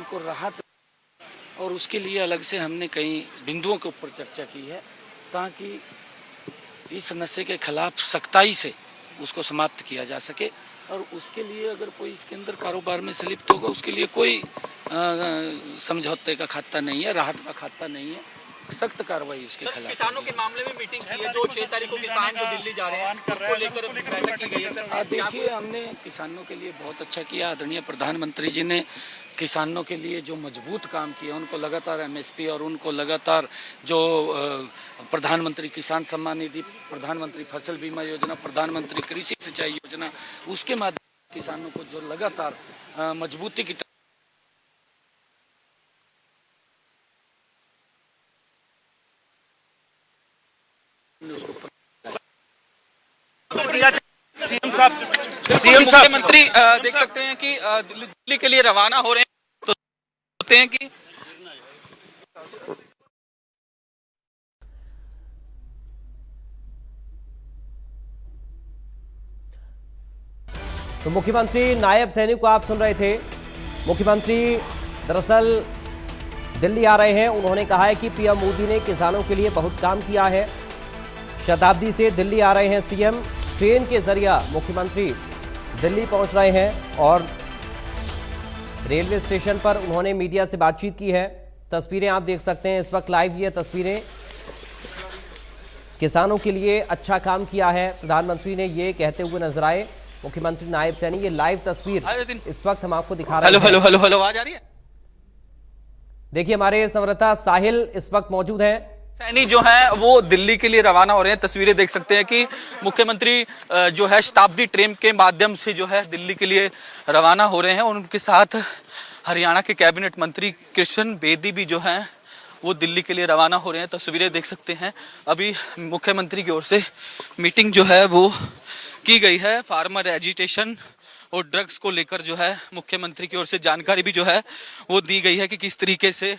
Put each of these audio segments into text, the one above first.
को राहत, और उसके लिए अलग से हमने कई बिंदुओं के ऊपर चर्चा की है ताकि इस नशे के खिलाफ सख्ताई से उसको समाप्त किया जा सके। और उसके लिए अगर कोई इसके अंदर कारोबार में संलिप्त होगा उसके लिए कोई समझौते का खाता नहीं है, राहत का खाता नहीं है, सख्त कार्रवाई उसके खिलाफ। किसानों के मामले में मीटिंग की है, जो 6 तारीख को किसान जो दिल्ली जा रहे हैं उसको लेकर बैठक की गई है सर। देखिए, हमने किसानों के लिए बहुत अच्छा किया। आदरणीय प्रधानमंत्री जी ने किसानों के लिए जो मजबूत काम किया, उनको लगातार एमएसपी और उनको लगातार जो प्रधानमंत्री किसान सम्मान निधि, प्रधानमंत्री फसल बीमा योजना, प्रधानमंत्री कृषि सिंचाई योजना, उसके माध्यम से किसानों को जो लगातार मजबूती की सीएम साहब मुख्यमंत्री देख सकते हैं कि दिल्ली के लिए रवाना हो रहे हैं, तो होते हैं कि तो मुख्यमंत्री नायब सैनी को आप सुन रहे थे। मुख्यमंत्री दरअसल दिल्ली आ रहे हैं। उन्होंने कहा है कि पीएम मोदी ने किसानों के लिए बहुत काम किया है। शताब्दी से दिल्ली आ रहे हैं सीएम। ट्रेन के जरिए मुख्यमंत्री दिल्ली पहुंच रहे हैं और रेलवे स्टेशन पर उन्होंने मीडिया से बातचीत की है। तस्वीरें आप देख सकते हैं इस वक्त लाइव। ये तस्वीरें, किसानों के लिए अच्छा काम किया है प्रधानमंत्री ने, ये कहते हुए नजर आए मुख्यमंत्री नायब सैनी। ये लाइव तस्वीर इस वक्त हम आपको दिखा रहे हैं। हेलो हेलो हेलो, आवाज आ रही है? देखिए, हमारे संवाददाता साहिल इस वक्त मौजूद हैं। सैनी जो है वो दिल्ली के लिए रवाना हो रहे हैं। तस्वीरें देख सकते हैं कि मुख्यमंत्री जो है शताब्दी ट्रेन के माध्यम से जो है दिल्ली के लिए रवाना हो रहे हैं। उनके साथ हरियाणा के कैबिनेट मंत्री कृष्ण बेदी भी जो हैं वो दिल्ली के लिए रवाना हो रहे हैं। तस्वीरें देख सकते हैं। अभी मुख्यमंत्री की ओर से मीटिंग जो है वो की गई है। फार्मर एजिटेशन और ड्रग्स को लेकर जो है मुख्यमंत्री की ओर से जानकारी भी जो है वो दी गई है कि किस तरीके से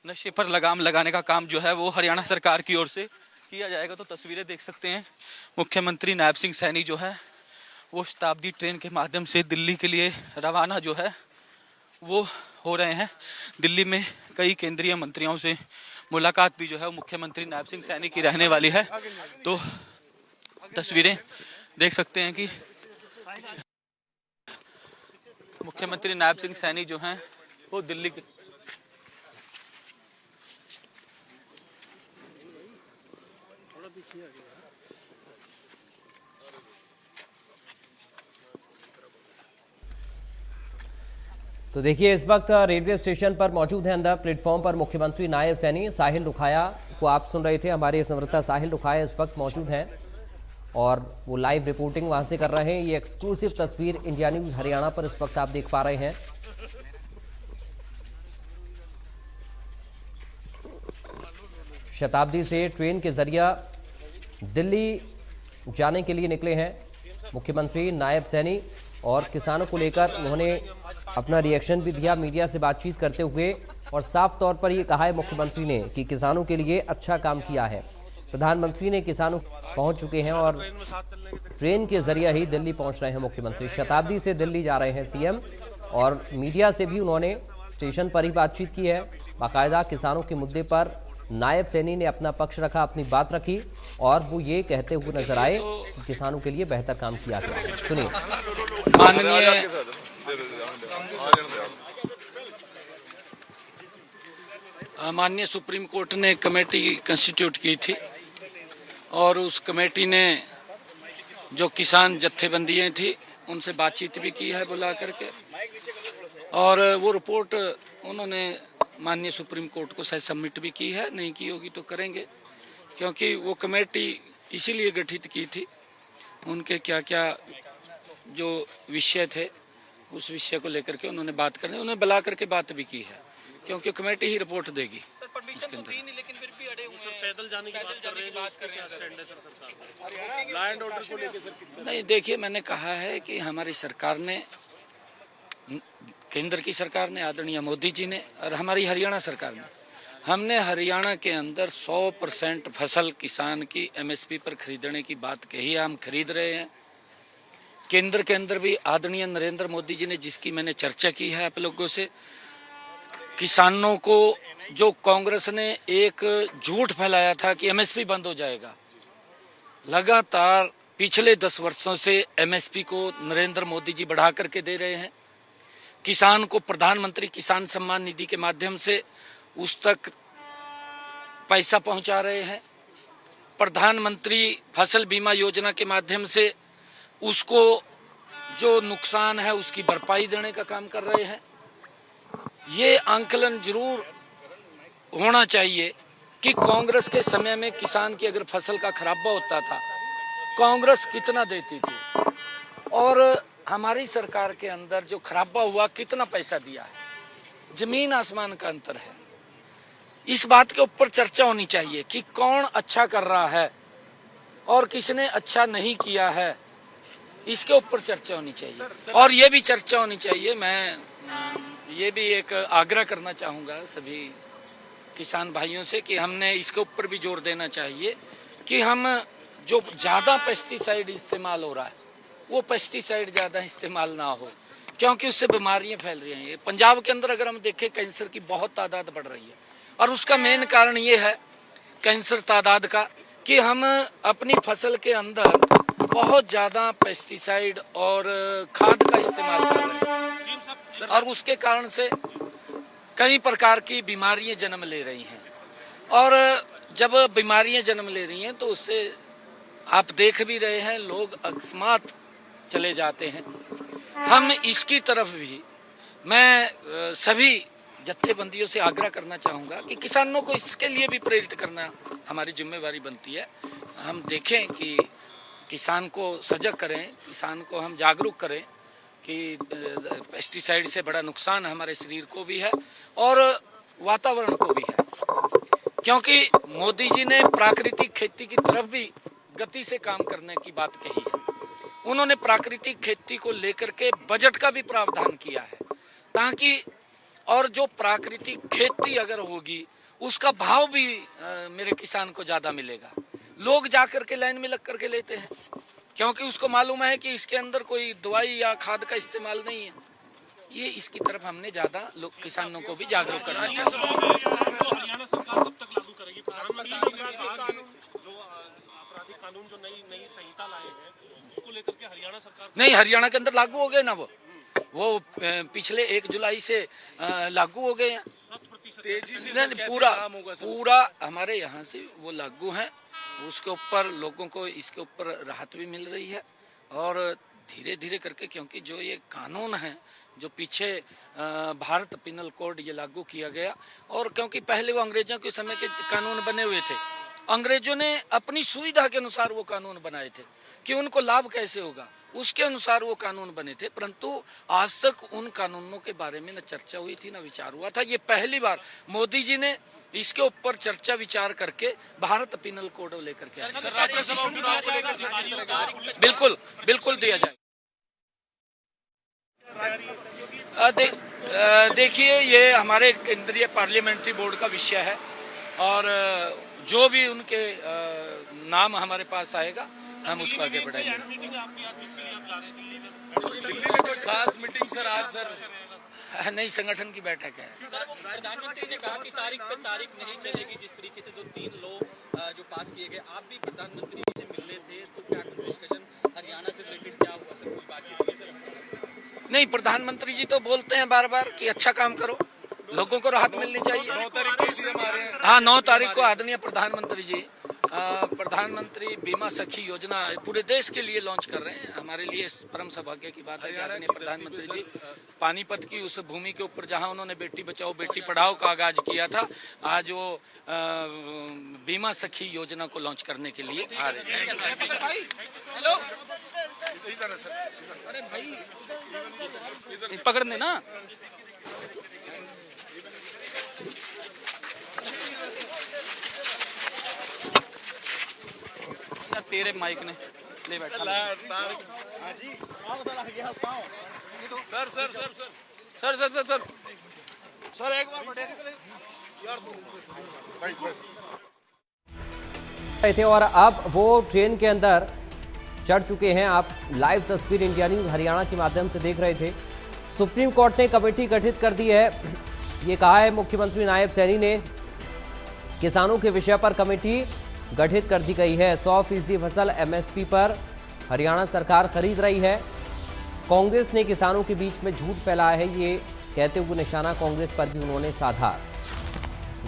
नशे पर लगाम लगाने का काम जो है वो हरियाणा सरकार की ओर से किया जाएगा। तो तस्वीरें देख सकते हैं, मुख्यमंत्री नायब सिंह सैनी जो है वो शताब्दी ट्रेन के माध्यम से दिल्ली के लिए रवाना जो है वो हो रहे हैं। दिल्ली में कई केंद्रीय मंत्रियों से मुलाकात भी जो है मुख्यमंत्री नायब सिंह सैनी की रहने वाली है। तो तस्वीरें देख सकते हैं कि मुख्यमंत्री नायब सिंह सैनी जो हैं वो दिल्ली के तो देखिए, इस वक्त रेलवे स्टेशन पर मौजूद है अंदर प्लेटफॉर्म पर मुख्यमंत्री नायब सैनी। साहिल रुखाया को आप सुन रहे थे। हमारे संवाददाता साहिल रुखाया इस वक्त मौजूद हैं और वो लाइव रिपोर्टिंग वहां से कर रहे हैं। ये एक्सक्लूसिव तस्वीर इंडिया न्यूज हरियाणा पर इस वक्त आप देख पा रहे हैं। शताब्दी से ट्रेन के जरिए दिल्ली जाने के लिए निकले हैं मुख्यमंत्री नायब सैनी और किसानों को लेकर उन्होंने अपना रिएक्शन भी दिया मीडिया से बातचीत करते हुए। और साफ तौर पर ये कहा है मुख्यमंत्री ने कि किसानों के लिए अच्छा काम किया है। प्रधानमंत्री ने किसानों पहुंच चुके हैं और ट्रेन के जरिए ही दिल्ली पहुंच रहे हैं मुख्यमंत्री। शताब्दी से दिल्ली जा रहे हैं सीएम और मीडिया से भी उन्होंने स्टेशन पर ही बातचीत की है। बाकायदा किसानों के मुद्दे पर नायब सैनी ने अपना पक्ष रखा, अपनी बात रखी और वो ये कहते हुए नजर आए कि किसानों के लिए बेहतर काम किया गया। सुनिए। माननीय सुप्रीम कोर्ट ने कमेटी कंस्टिट्यूट की थी और उस कमेटी ने जो किसान जत्थेबंदियां थी उनसे बातचीत भी की है बुला करके, और वो रिपोर्ट उन्होंने माननीय सुप्रीम कोर्ट को शायद सबमिट भी की है। नहीं की होगी तो करेंगे, क्योंकि वो कमेटी इसीलिए गठित की थी। उनके क्या क्या जो विषय थे उस विषय को लेकर के उन्होंने बात करनी, उन्हें बुला करके बात भी की है, क्योंकि कमेटी ही रिपोर्ट देगी। सर परमिशन तो दी नहीं, लेकिन फिर भी अड़े हुए हैं। पैदल जाने की बात कर रहे हैं सर। लैंड ऑर्डर को लेकर सर नहीं, देखिए, मैंने कहा है कि हमारी सरकार ने, केंद्र की सरकार ने, आदरणीय मोदी जी ने और हमारी हरियाणा सरकार ने, हमने हरियाणा के अंदर 100% फसल किसान की एमएसपी पर खरीदने की बात कही है। हम खरीद रहे हैं। केंद्र के अंदर भी आदरणीय नरेंद्र मोदी जी ने, जिसकी मैंने चर्चा की है आप लोगों से, किसानों को जो कांग्रेस ने एक झूठ फैलाया था कि एमएसपी बंद हो जाएगा, लगातार पिछले 10 वर्षों से एमएसपी को नरेंद्र मोदी जी बढ़ा करके दे रहे हैं। किसान को प्रधानमंत्री किसान सम्मान निधि के माध्यम से उस तक पैसा पहुंचा रहे हैं। प्रधानमंत्री फसल बीमा योजना के माध्यम से उसको जो नुकसान है उसकी भरपाई देने का काम कर रहे हैं। ये आंकलन जरूर होना चाहिए कि कांग्रेस के समय में किसान की अगर फसल का खराबा होता था, कांग्रेस कितना देती थी, और हमारी सरकार के अंदर जो खराबा हुआ कितना पैसा दिया है। जमीन आसमान का अंतर है। इस बात के ऊपर चर्चा होनी चाहिए कि कौन अच्छा कर रहा है और किसने अच्छा नहीं किया है, इसके ऊपर चर्चा होनी चाहिए। और ये भी चर्चा होनी चाहिए, मैं ये भी एक आग्रह करना चाहूँगा सभी किसान भाइयों से कि हमने इसके ऊपर भी जोर देना चाहिए कि हम जो ज़्यादा पेस्टिसाइड इस्तेमाल हो रहा है वो पेस्टिसाइड ज़्यादा इस्तेमाल ना हो, क्योंकि उससे बीमारियां फैल रही हैं। पंजाब के अंदर अगर हम देखें कैंसर की बहुत तादाद बढ़ रही है, और उसका मेन कारण ये है कैंसर तादाद का कि हम अपनी फसल के अंदर बहुत ज़्यादा पेस्टिसाइड और खाद का इस्तेमाल कर रहे हैं, और उसके कारण से कई प्रकार की बीमारियां जन्म ले रही हैं। और जब बीमारियां जन्म ले रही हैं तो उससे आप देख भी रहे हैं, लोग अकस्मात चले जाते हैं। हम इसकी तरफ भी मैं सभी जत्थेबंदियों से आग्रह करना चाहूँगा कि किसानों को इसके लिए भी प्रेरित करना हमारी जिम्मेवारी बनती है। हम देखें कि किसान को सजग करें, किसान को हम जागरूक करें कि पेस्टिसाइड से बड़ा नुकसान हमारे शरीर को भी है और वातावरण को भी है, क्योंकि मोदी जी ने प्राकृतिक खेती की तरफ भी गति से काम करने की बात कही है। उन्होंने प्राकृतिक खेती को लेकर के बजट का भी प्रावधान किया है, ताकि और जो प्राकृतिक खेती अगर होगी उसका भाव भी मेरे किसान को ज्यादा मिलेगा। लोग जाकर के लाइन में लग करके लेते हैं, क्योंकि उसको मालूम है कि इसके अंदर कोई दवाई या खाद का इस्तेमाल नहीं है। ये इसकी तरफ हमने ज्यादा लोग किसानों को भी जागरूक करना चाहिए। हरियाणा सरकार कब तक लागू करेगी? कानून जो नई संहिता लाए हैं उसको लेकर के हरियाणा सरकार नहीं, हरियाणा के अंदर लागू हो गए ना, वो पिछले 1 जुलाई से लागू हो गए हैं। तेजी से पूरा हमारे यहाँ से वो लागू हैं। उसके ऊपर लोगों को इसके ऊपर राहत भी मिल रही है, और धीरे धीरे करके, क्योंकि जो ये कानून है जो पीछे भारत पिनल कोड ये लागू किया गया, और क्योंकि पहले वो अंग्रेजों के समय के कानून बने हुए थे, अंग्रेजों ने अपनी सुविधा के अनुसार वो कानून बनाए थे कि उनको लाभ कैसे होगा, उसके अनुसार वो कानून बने थे। परंतु आज तक उन कानूनों के बारे में न चर्चा हुई थी, न विचार हुआ था। ये पहली बार मोदी जी ने इसके ऊपर चर्चा विचार करके भारत पिनल कोड लेकर के बिल्कुल बिल्कुल दिया जाए। देखिए, ये हमारे केंद्रीय पार्लियामेंट्री बोर्ड का विषय है, और जो भी उनके नाम हमारे पास आएगा हम उसको आगे बढ़ाएंगे। दिल्ली में कोई खास मीटिंग सर आज सर नहीं, संगठन की बैठक है। प्रधानमंत्री ने कहा कि तारीख पे तारीख नहीं चलेगी। जिस तरीके से जो 3 लॉ जो पास किए गए, आप भी प्रधानमंत्री जी से मिलने थे, तो क्या कुछ डिस्कशन हरियाणा से रिलेटेड क्या हुआ सर? कोई बातचीत हुई सर? नहीं, प्रधानमंत्री जी तो बोलते हैं बार बार कि अच्छा काम करो, लोगों को राहत मिलनी चाहिए। 9 तारीख को सीएम आ रहे हैं। हाँ, 9 तारीख को आदरणीय प्रधानमंत्री जी प्रधानमंत्री बीमा सखी योजना पूरे देश के लिए लॉन्च कर रहे हैं। हमारे लिए परम सौभाग्य की बात है कि आदरणीय प्रधानमंत्री जी पानीपत की उस भूमि के ऊपर जहां उन्होंने बेटी बचाओ बेटी पढ़ाओ का आगाज किया था, आज वो बीमा सखी योजना को लॉन्च करने के लिए आ रहे हैं। हेलो, अरे भाई पकड़ने ना, तेरे माइक ने ले बैठा। Sir sir sir sir sir sir sir sir sir एक बार थे, और अब वो ट्रेन के अंदर चढ़ चुके हैं। आप लाइव तस्वीर इंडिया न्यूज हरियाणा के माध्यम से देख रहे थे। सुप्रीम कोर्ट ने कमेटी गठित कर दी है ये कहा है मुख्यमंत्री नायब सैनी ने। किसानों के विषय पर कमेटी गठित कर दी गई है। 100% फसल एमएसपी पर हरियाणा सरकार खरीद रही है। कांग्रेस ने किसानों के बीच में झूठ फैलाया है, ये कहते हुए निशाना कांग्रेस पर भी उन्होंने साधा।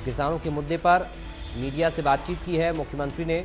किसानों के मुद्दे पर मीडिया से बातचीत की है मुख्यमंत्री ने।